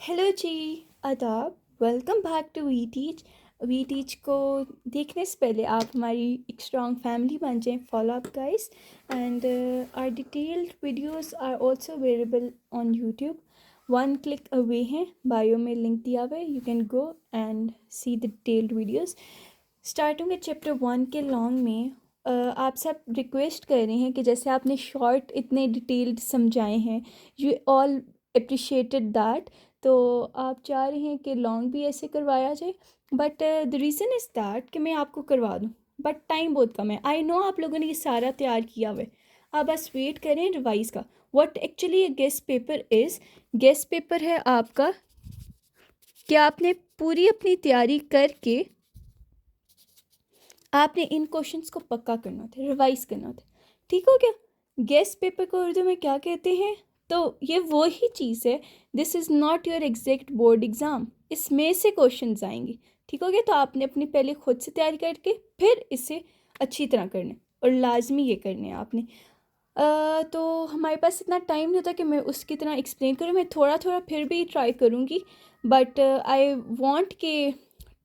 Hello ji, आदाब। Welcome back to We Teach को देखने से पहले आप हमारी एक स्ट्रॉन्ग फैमिली बन जाएं। Follow up guys and are detailed videos are also available on YouTube. One click away हैं, बायो में लिंक दिया हुआ है, you can go and see the detailed videos. Starting में चैप्टर 1 के लॉन्ग में आप सब रिक्वेस्ट कर रहे हैं कि जैसे आपने शॉर्ट इतने डिटेल्ड समझाए हैं, यू ऑल अप्रिशिएटेड दैट। तो आप चाह रहे हैं कि लॉन्ग भी ऐसे करवाया जाए, but the reason is that कि मैं आपको करवा दूँ, बट टाइम बहुत कम है। आई नो आप लोगों ने ये सारा तैयार किया हुआ है, आप बस वेट करें रिवाइज का। What actually guest paper is, guest paper है आपका कि आपने पूरी अपनी तैयारी करके आपने इन क्वेश्चंस को पक्का करना होता है, रिवाइज करना होता है। ठीक हो गया? गेस्ट पेपर को उर्दू में क्या कहते हैं? तो ये वो ही चीज़ है, this is not your exact board exam, इसमें से क्वेश्चंस आएंगे। ठीक हो गया? तो आपने अपनी पहले खुद से तैयारी करके फिर इसे अच्छी तरह करना है, और लाजमी ये करने हैं आपने। तो हमारे पास इतना टाइम नहीं होता कि मैं उसकी तरह एक्सप्लेन करूँ। मैं थोड़ा थोड़ा फिर भी ट्राई करूँगी, बट आई वांट कि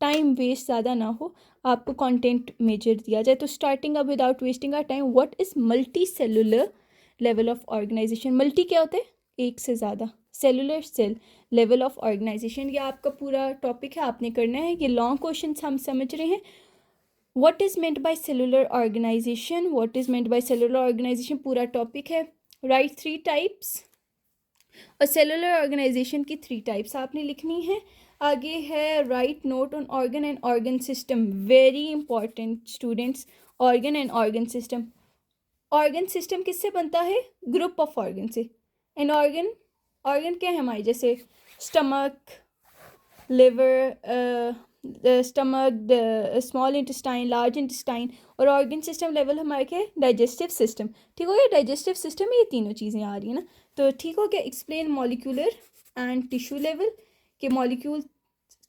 टाइम वेस्ट ज़्यादा ना हो, आपको कंटेंट मेजर दिया जाए। तो स्टार्टिंग अब without wasting our time, what is multi cellular level of organization? Multi क्या होता है? एक से ज़्यादा, cellular cell level of organization, ये आपका पूरा टॉपिक है, आपने करना है। ये लॉन्ग क्वेश्चन हम समझ रहे हैं। What is meant by cellular organization, what is meant by cellular organization पूरा टॉपिक है। राइट 3 टाइप्स, और सेलुलर ऑर्गेनाइजेशन की 3 टाइप्स आपने लिखनी है। आगे है write note on organ and organ system, very important students. Organ and organ system, organ system किससे बनता है? ग्रुप ऑफ ऑर्गन से। एंड ऑर्गन, ऑर्गन क्या है हमारे? जैसे stomach, liver, stomach, small intestine, large intestine. और ऑर्गन सिस्टम लेवल हमारे क्या है? Digestive system. ठीक हो गया? डाइजेस्टिव सिस्टम में ये तीनों चीज़ें आ रही है ना। तो ठीक हो गया? Explain molecular and tissue level, के मॉलिक्यूल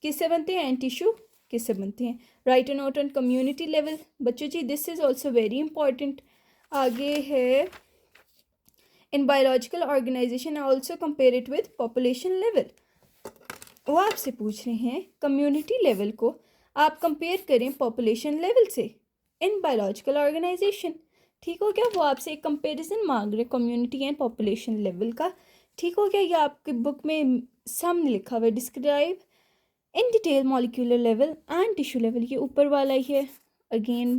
किससे बनते हैं एंड टिश्यू किससे बनते हैं। Right note on community level, बच्चों जी this is also very important. आगे है in biological organization also compare it with population level. वो आपसे पूछ रहे हैं कम्युनिटी लेवल को आप कंपेयर करें पॉपुलेशन लेवल से इन बायोलॉजिकल ऑर्गेनाइजेशन। ठीक हो गया? वो आपसे एक कंपैरिजन मांग रहे कम्युनिटी एंड पॉपुलेशन लेवल का। ठीक हो गया? ये आपकी बुक में सामने लिखा हुआ है, describe in detail molecular level and tissue level, ये ऊपर वाला ही है। अगेन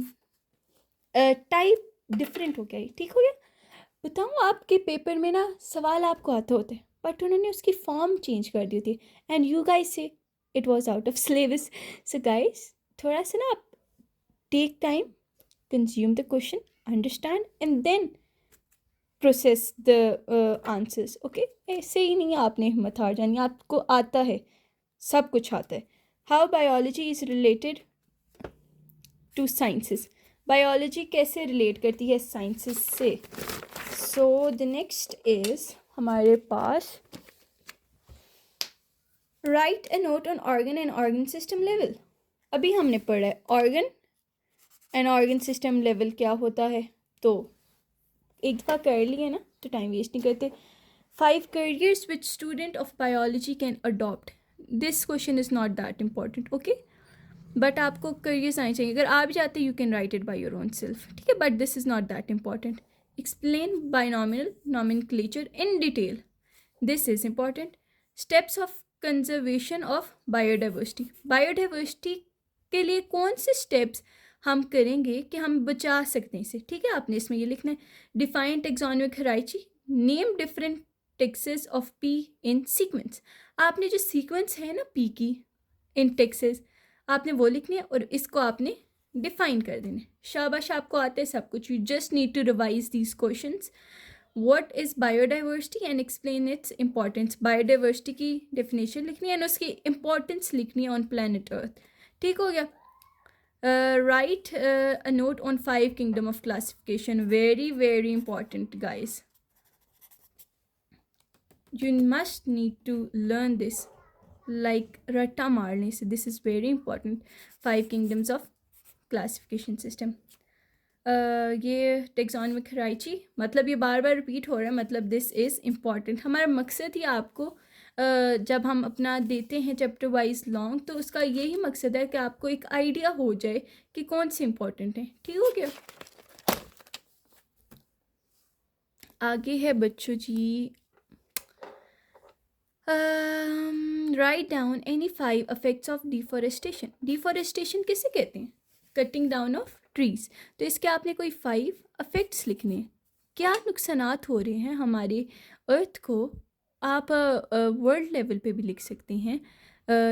टाइप डिफरेंट हो गया। ठीक हो गया? बताऊँ आपके पेपर में ना सवाल आपको आते होते, बट उन्होंने उसकी फॉर्म चेंज कर दी थी, and you guys say it was out of syllabus. So guys, थोड़ा सा ना आप take time, consume the question, understand and then process the answers. Okay? ऐसे ही नहीं आपने हिम्मत हार जानी, आपको आता है, सब कुछ आता है। How biology is related to sciences, biology कैसे रिलेट करती है साइंसेस से। सो द नेक्स्ट इज हमारे पास right a note on organ and organ system level. अभी हमने पढ़ा है organ and organ system level क्या होता है, तो एक दफ़ा कर लिए ना, तो टाइम वेस्ट नहीं करते। 5 careers which student of biology can adopt, this question is not that important. Okay? But आपको करियर्स आने चाहिए, अगर आप जाते you can write it by your own self. ठीक है? But this is not that important. Explain binomial nomenclature in detail, this is important. Steps of conservation of biodiversity, biodiversity के लिए कौन से स्टेप्स हम करेंगे कि हम बचा सकते हैं इसे। ठीक है? आपने इसमें ये लिखना है। Define taxonomic hierarchy, name different taxa of P in sequence, आपने जो सीक्वेंस है ना पी की इन टेक्सेस, आपने वो लिखनी है और इसको आपने डिफाइन कर देना है। शाबाश, आपको आते हैं सब कुछ, you just need to revise these questions. What is biodiversity and explain its importance, biodiversity की डेफिनेशन लिखनी है एंड उसकी इंपॉर्टेंस लिखनी है ऑन प्लानट अर्थ। ठीक हो गया? Right a note on 5 kingdom of classification, very very important guys, you must need to learn this like ratta marne se, this is very important। 5 kingdoms of classification system, ये taxonomic hierarchy, मतलब ये बार बार repeat हो रहा है, मतलब this is important. हमारा मकसद ही आपको जब हम अपना देते हैं चैप्टर वाइज लॉन्ग, तो उसका यही मकसद है कि आपको एक आइडिया हो जाए कि कौन से इंपॉर्टेंट हैं। ठीक हो गया। आगे है बच्चों जी, right down any 5 effects of deforestation. Deforestation किसे कहते हैं? Cutting down of trees. तो इसके आपने कोई 5 इफेक्ट्स लिखने हैं। क्या नुकसानात हो रहे हैं हमारे अर्थ को? आप वर्ल्ड लेवल पे भी लिख सकते हैं।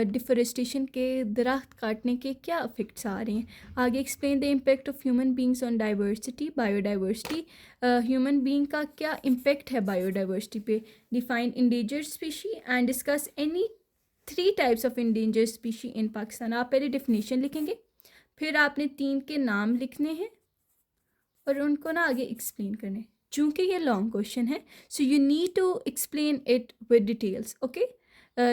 डिफॉरेस्टेशन के, दरख्त काटने के क्या इफ़ेक्ट्स आ रहे हैं। आगे explain the impact of human beings on diversity, biodiversity. Human being का क्या इम्पेक्ट है बायोडाइवर्सिटी पे। Define endangered species and discuss any 3 types of endangered species in Pakistan. आप पहले डिफिनीशन लिखेंगे, फिर आपने 3 के नाम लिखने हैं और उनको ना आगे एक्सप्लेन करने। चूँकि ये लॉन्ग क्वेश्चन है, so you need to explain it with details. Okay,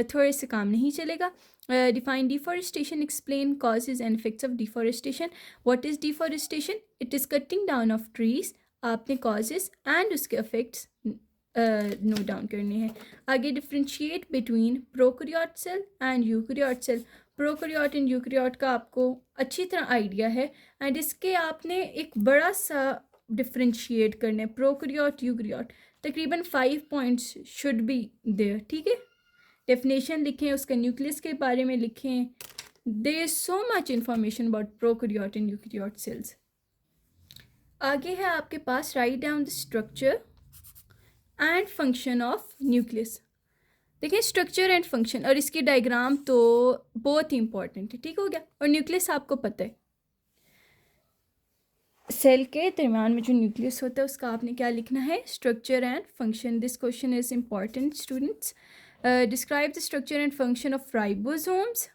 थोड़े से काम नहीं चलेगा। Define deforestation, explain causes and effects of deforestation. What is deforestation? It is cutting down of trees. आपने कॉजेज एंड उसके इफेक्ट्स नोट डाउन करने हैं। आगे differentiate between prokaryote cell and eukaryote cell. Prokaryote and eukaryote का आपको अच्छी तरह idea है, एंड इसके आपने एक बड़ा सा डिफ्रेंशिएट करना है, प्रोकैरियोट यूकैरियोट। तकरीबन 5 पॉइंट्स शुड बी देयर। ठीक है, डेफिनेशन लिखें, उसका न्यूक्लियस के बारे में लिखें। There is so much information about prokaryote and eukaryote cells. आगे है आपके पास right down the structure and function of nucleus. देखिए, स्ट्रक्चर एंड फंक्शन और इसकी डायग्राम तो बहुत ही इंपॉर्टेंट है। ठीक हो गया। और न्यूक्लियस आपको पता है, सेल के दरम्यान में जो न्यूक्लियस होता है उसका आपने क्या लिखना है? Structure and function. This question is important students. Describe the structure and function of ribosomes,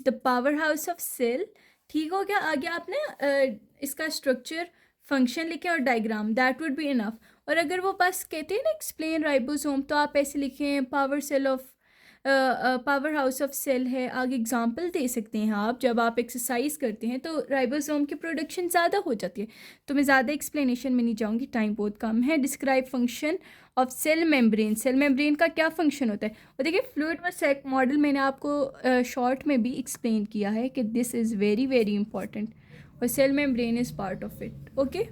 the powerhouse of cell. ठीक हो गया। आगे आपने इसका स्ट्रक्चर, फंक्शन लिखें और diagram, that would be enough. और अगर वो बस कहते हैं ना एक्सप्लेन राइबोसोम, तो आप ऐसे लिखें power cell of, powerhouse of cell है। आगे एग्जांपल दे सकते हैं आप, जब आप एक्सरसाइज करते हैं तो राइबोसोम की प्रोडक्शन ज़्यादा हो जाती है। तो मैं ज़्यादा एक्सप्लेनेशन में नहीं जाऊँगी, टाइम बहुत कम है। Describe function of cell membrane. Cell membrane का क्या फंक्शन होता है? और देखिए, फ्लूइड मोज़ेक मॉडल मैंने आपको शॉर्ट में भी एक्सप्लेन किया है कि this is very very important, और cell membrane is part of it. Okay,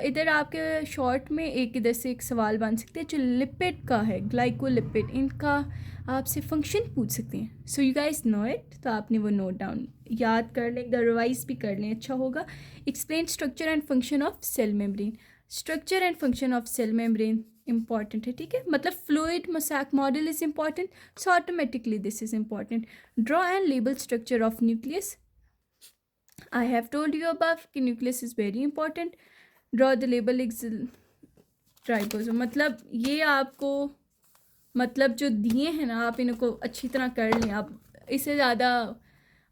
इधर आपके शॉर्ट में एक इधर से एक सवाल बन सकते हैं जो लिपिड का है, ग्लाइकोलिपिड, इनका आपसे फंक्शन पूछ सकते हैं। So you guys know it, तो आपने वो नोट डाउन याद कर लें, रिवाइज भी कर लें, अच्छा होगा। Explain structure and function of cell membrane. Structure and function of cell membrane important है। ठीक है, मतलब fluid mosaic model is important, so automatically this is important. Draw and label structure of nucleus. I have told you above कि nucleus is very important. Draw the label ribosome. मतलब ये आपको, मतलब जो दिए हैं ना, आप इनको अच्छी तरह कर लें। आप इससे ज़्यादा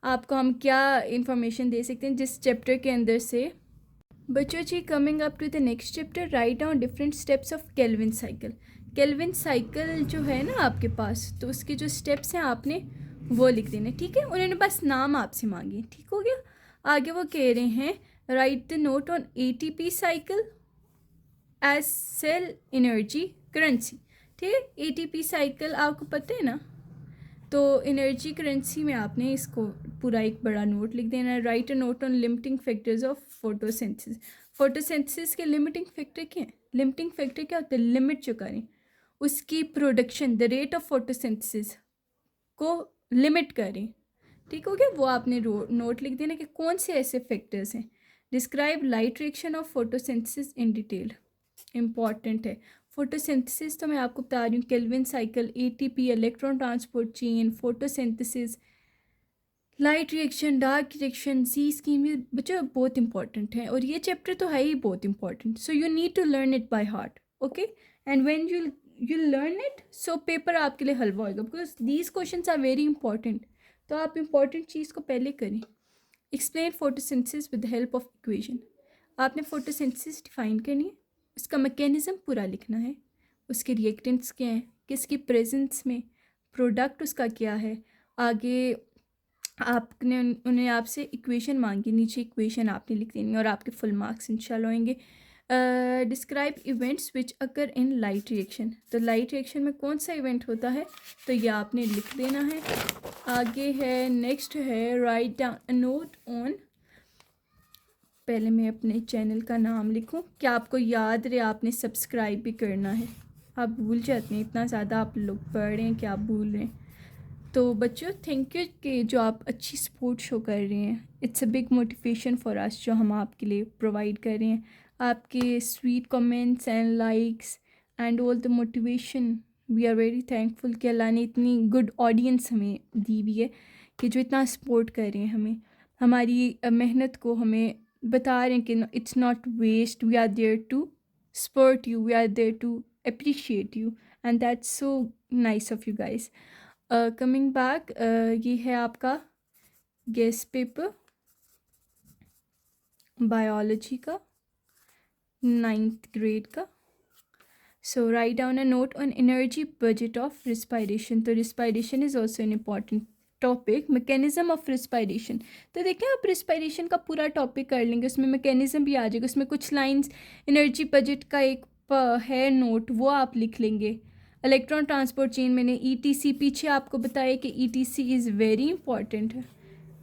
आपको हम क्या इंफॉर्मेशन दे सकते हैं जिस चैप्टर के अंदर से। बच्चों जी, coming up to the next chapter, right down different steps of Calvin cycle. Calvin cycle जो है ना आपके पास, तो उसके जो स्टेप्स हैं आपने वो लिख देने। ठीक है, उन्होंने बस नाम आपसे मांगे। ठीक हो गया। आगे वो कह रहे हैं write the note on ATP cycle as cell energy currency. ठीक है, ATP साइकिल आपको पता है ना, तो एनर्जी करेंसी में आपने इसको पूरा एक बड़ा नोट लिख देना है। Right a note on limiting factors of photosynthesis. Photosynthesis के लिमिटिंग फैक्टर क्या है? लिमिटिंग फैक्टर क्या होता है? लिमिट जो करें उसकी production, the rate of photosynthesis को लिमिट करें। ठीक हो गया। वो आपने नोट लिख देना कि कौन से ऐसे फैक्टर्स हैं। Describe light reaction of photosynthesis in detail. Important है। फोटोसिंथेसिस तो मैं आपको बता रही हूँ, Calvin cycle, ATP, electron transport chain, photosynthesis, light reaction, dark reaction, C scheme, ये बच्चों बहुत इंपॉर्टेंट है, और ये चैप्टर तो है ही बहुत important. So you need to learn it by heart. Okay, and when you learn it, so paper आपके लिए हलवा होगा, because these questions are very important. तो आप इंपॉर्टेंट चीज़ को पहले करें। Explain photosynthesis with the help of equation. आपने फोटोसिंथेसिस डिफाइन करनी है, उसका मैकेनिज़्म पूरा लिखना है, उसके रिएक्टेंट्स क्या हैं, किसकी प्रेजेंस में प्रोडक्ट उसका क्या है। आगे आपने उन्हें आपसे इक्वेशन मांगी, नीचे इक्वेशन आपने लिख देनी, और आपके फुल मार्क्स इंशाल्लाह होंगे। Describe events which occur in light reaction. तो लाइट रिएक्शन में कौन सा इवेंट होता है, तो ये आपने लिख देना है। आगे है, नेक्स्ट है write down a note on. पहले मैं अपने चैनल का नाम लिखूं, क्या आपको याद रहे, आपने सब्सक्राइब भी करना है। आप भूल जाते हैं, इतना ज़्यादा आप लोग पढ़ रहे हैं कि आप भूल रहे हैं। तो बच्चों थैंक यू कि जो आप अच्छी सपोर्ट शो कर रहे हैं। It's a big motivation for us जो हम आपके लिए प्रोवाइड कर रहे हैं। आपके sweet comments and likes and all the motivation, we are very thankful कि अल्लाह ने इतनी गुड ऑडियंस हमें दी हुई है कि जो इतना सपोर्ट कर रहे हैं हमें, हमारी मेहनत को हमें बता रहे हैं कि it's not waste, we are there to support you, we are there to appreciate you, and that's so nice of you guys. Coming back, ये है आपका गेस्ट पेपर बायोलॉजी का 9th ग्रेड का। So right down a note on energy budget of respiration. तो respiration is also an important topic. Mechanism of respiration, तो देखें आप respiration का पूरा टॉपिक कर लेंगे, उसमें मैकेनिज्म भी आ जाएगा, उसमें कुछ लाइंस एनर्जी बजट का एक है नोट, वो आप लिख लेंगे। इलेक्ट्रॉन ट्रांसपोर्ट चेन, मैंने ईटीसी पीछे आपको बताया कि ईटीसी इज़ वेरी इंपॉर्टेंट है।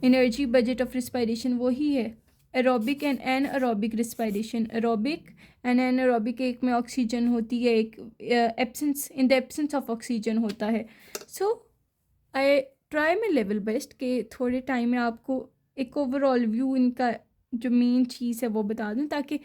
एनर्जी बजट ऑफ रिस्पायरेशन वही है। Aerobic and anaerobic respiration, aerobic and anaerobic, एक में ऑक्सीजन होती है, एक absence, in the absence of oxygen होता है। So I try my level best कि थोड़े टाइम में आपको एक ओवरऑल व्यू इनका जो मेन चीज़ है वो बता दूँ, ताकि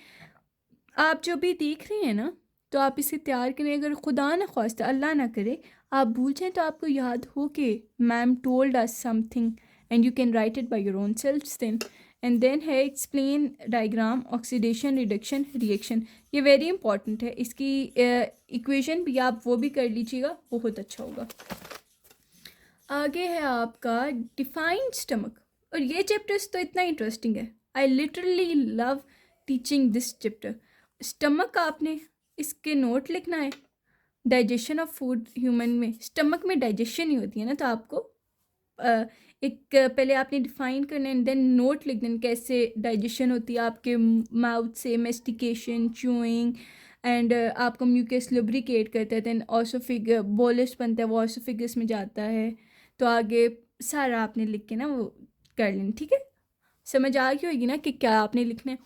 आप जो भी देख रहे हैं ना तो आप इसे तैयार करें। अगर खुदा न ख्वास्ता अल्लाह ना करे आप भूल जाएं तो आपको याद हो कि ma'am told us something and you can write it by your own self then. And then है explain diagram oxidation reduction reaction, ये वेरी इंपॉर्टेंट है। इसकी इक्वेशन भी आप वो भी कर लीजिएगा, बहुत अच्छा होगा। आगे है आपका डिफाइंड स्टमक, और ये चैप्टर्स तो इतना इंटरेस्टिंग है, I literally love teaching this chapter. Stomach आपने इसके नोट लिखना है। डाइजेशन ऑफ फूड ह्यूमन में स्टमक में डाइजेशन ही होती है ना, तो आपको एक पहले आपने डिफाइन करना है, देन नोट लिख देना कैसे डाइजेशन होती है आपके माउथ से, मेस्टिकेशन, च्यूइंग, एंड आपको म्यूकस लुब्रिकेट करता है, देन ऑसोफिग बोलस बनता है, वो ऑसोफिगस में जाता है। तो आगे सारा आपने लिख के ना वो कर लेना, ठीक है। समझ आ गई होगी ना कि क्या आपने लिखना है।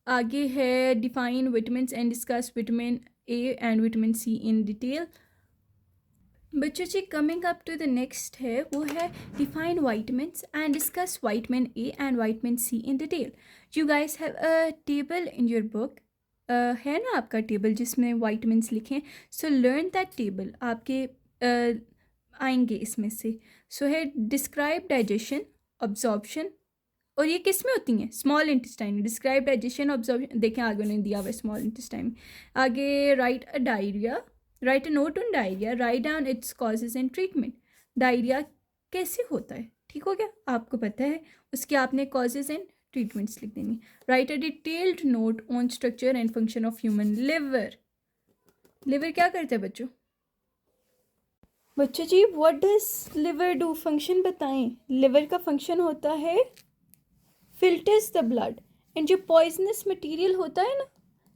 आगे है define vitamin and discuss vitamin A and vitamin C in detail. बच्चों जी coming up to the next है, वो है define vitamins and discuss vitamin A and vitamin C in detail. You guys have a table in your book, है ना आपका table जिसमें vitamins लिखे, सो लर्न दैट टेबल, आपके आएंगे इसमें से। सो है डिस्क्राइब डाइजेशन ऑब्जॉर्प्शन, और ये किस में होती हैं, small intestine. Describe digestion absorption, देखें आगे उन्होंने दिया हुआ है स्मॉल इंटेस्टाइन। आगे right a diarrhoea, right a note on diarrhoea, write down its causes and treatment. Diarrhoea कैसे होता है, ठीक हो गया, आपको पता है, उसके आपने कॉजेज एंड ट्रीटमेंट्स लिख देनी। Write a detailed note on structure and function of human liver. Liver क्या करता है बच्चों, बच्चों जी what does liver do, function बताएं। लिवर का फंक्शन होता है फिल्टर्स द ब्लड, एंड जो पॉइजनस मटेरियल होता है ना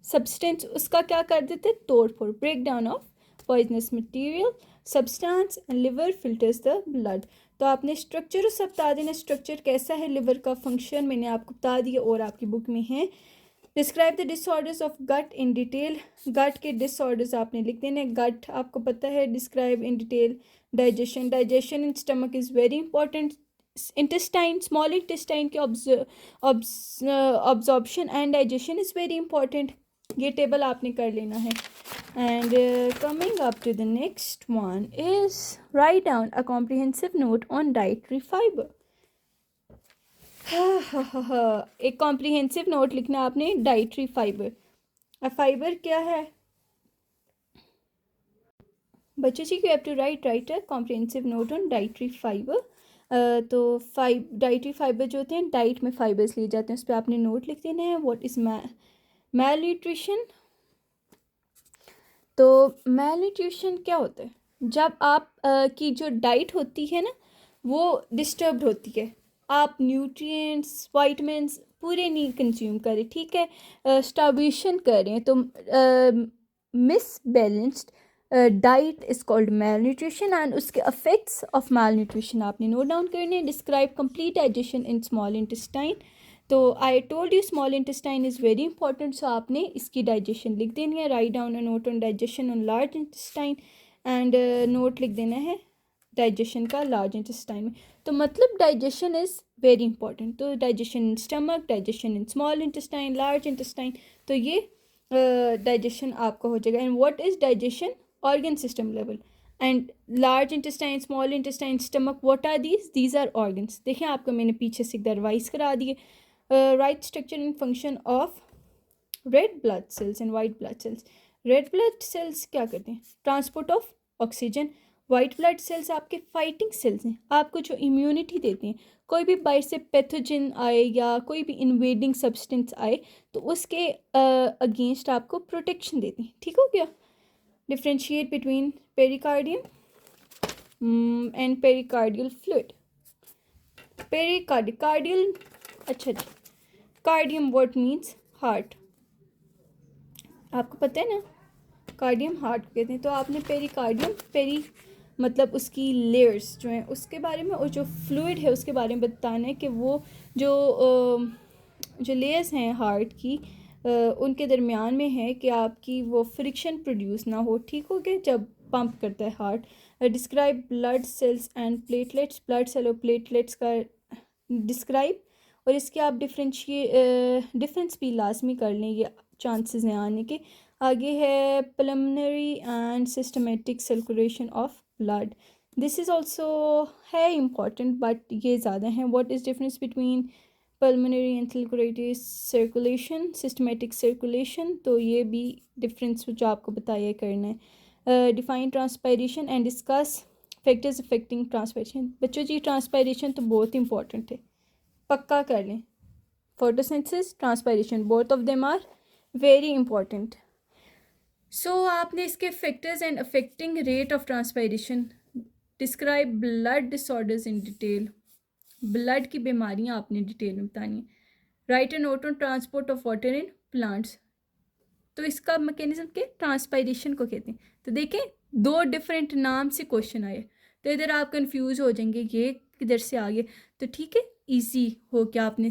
सब्सटेंस, उसका क्या कर देते हैं, तोड़ फोड़, break down of poisonous material substance, and liver filters the blood. तो आपने स्ट्रक्चर उसे बता देना, स्ट्रक्चर कैसा है, लिवर का फंक्शन मैंने आपको बता दिया और आपकी बुक में है। Describe the disorders of gut in detail, gut के डिसऑर्डर्स आपने लिख देने। गट आपको पता है, describe in detail digestion, digestion in stomach is very important. Intestine, small intestine के absorption and digestion is very important, ये टेबल आपने कर लेना है। And coming up to the next one is right down a comprehensive note on dietary fibre. एक comprehensive note लिखना आपने dietary fibre. Fibre क्या है बच्चों जी, you have to write a comprehensive note on dietary fibre. तो dietary fibre जो होते हैं, डाइट में फाइबर्स लिए जाते हैं, उस पर आपने नोट लिख देना है। What is malnutrition. तो मैल न्यूट्रिशन क्या होता है, जब आप की जो डाइट होती है ना वो डिस्टर्ब्ड होती है, आप न्यूट्रिएंट्स वाइटमिन्स पूरे नहीं कंज्यूम करें, ठीक है, स्टार्वेशन करें तो miss balanced diet is called malnutrition and उसके अफेक्ट्स ऑफ मैल न्यूट्रिशन आपने नोट डाउन करने। Describe complete digestion in small intestine. तो I told you small intestine is very important, so आपने इसकी डाइजेशन लिख देनी है। Write down a note on digestion on large intestine and note लिख देना है डाइजेशन का लार्ज इंटेस्टाइन में। तो मतलब डाइजेशन इज़ वेरी इंपॉर्टेंट। तो digestion in stomach, digestion in small intestine, large intestine, तो ये डाइजेशन आपका हो जाएगा। And what is digestion? Organ system level. And large intestine, small intestine, stomach, what are these are organs. देखिए आपको मैंने पीछे से रिवाइज करा दिए। Write structure and function of red blood cells and white blood cells. Red blood cells क्या करते हैं? Transport of oxygen. White blood sales आपके फाइटिंग सेल्स हैं, आपको जो इम्यूनिटी देते हैं। कोई भी बाहर से पैथोजन आए या कोई भी इन्वेडिंग सब्सटेंस आए तो उसके अगेंस्ट आपको प्रोटेक्शन देती हैं, ठीक हो गया। Differentiate between pericardium and pericardial fluid. Pericardial, अच्छा जी, कार्डियम वर्ड मीन्स हार्ट, आपको पता है ना, कार्डियम हार्ट कहते हैं। तो आपने पेरिकार्डियम, पेरी मतलब उसकी लेयर्स जो हैं उसके बारे में, और जो फ्लूइड है उसके बारे में बताना है कि वो जो लेयर्स हैं हार्ट की उनके दरमियान में है कि आपकी वो फ्रिक्शन प्रोड्यूस ना हो, ठीक हो गया, जब पंप करता है heart. Describe blood cells and platelets. Blood cell और प्लेटलेट्स का डिस्क्राइब, और इसके आप डिफरेंस भी लाजमी कर लें, ये चांसेस हैं आने के। आगे है pulmonary and systematic circulation of blood. This is also है इम्पॉर्टेंट बट ये ज़्यादा है। What is difference between pulmonary and circulatory circulation, systematic circulation, तो ये भी डिफरेंस जो आपको बताया करना है। Define transpiration and discuss factors affecting transpiration. बच्चों जी ट्रांसपायरेशन तो बहुत इंपॉर्टेंट है, पक्का कर लें। Photosynthesis, transpiration, both of them are very important. So आपने इसके factors and affecting rate of transpiration. Describe blood disorders in detail. Blood की बीमारियां आपने डिटेल में बतानी है। Write an note on transport of water in plants. तो इसका मैकेनिज्म के ट्रांसपायरेशन को कहते हैं। तो देखें दो डिफरेंट नाम से क्वेश्चन आए, तो इधर आप कंफ्यूज हो जाएंगे ये किधर से आ गए। तो ठीक है, इजी हो क्या आपने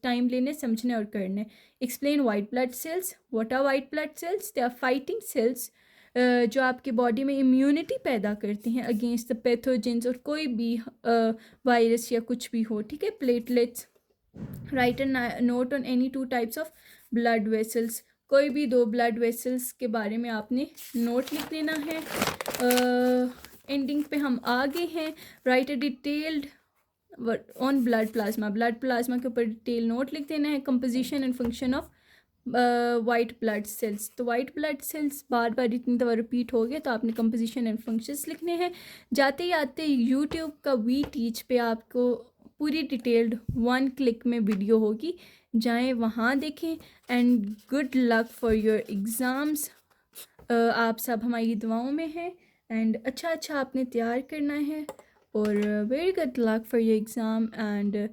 टाइम लेने समझने और करने। Explain white blood cells. What are white blood cells? They are fighting cells जो आपकी बॉडी में इम्यूनिटी पैदा करती हैं अगेंस्ट द पैथोजेंस और कोई भी वायरस या कुछ भी हो, ठीक है। Platelets. Write an note on any two types of blood vessels. कोई भी दो ब्लड वेसल्स के बारे में आपने नोट लिख देना है। एंडिंग पे हम आ गए हैं। Right a detailed on blood plasma. Blood plasma के ऊपर डिटेल नोट लिख देना है। Composition and function of white blood sales. तो वाइट ब्लड सेल्स बार बार इतनी दफ़ा रिपीट हो गया तो आपने कंपोजिशन एंड फंक्शंस लिखने हैं। जाते जाते यूट्यूब का वी टीच पे आपको पूरी डिटेल्ड 1 क्लिक में वीडियो होगी, जाएं वहाँ देखें। And good luck for your exams. आप सब हमारी दुआओं में हैं एंड अच्छा आपने तैयार करना है। और very good luck for your exam and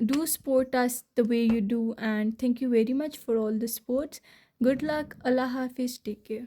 do support us the way you do, and thank you very much for all the supports. Good luck. Allah Hafiz. Take care.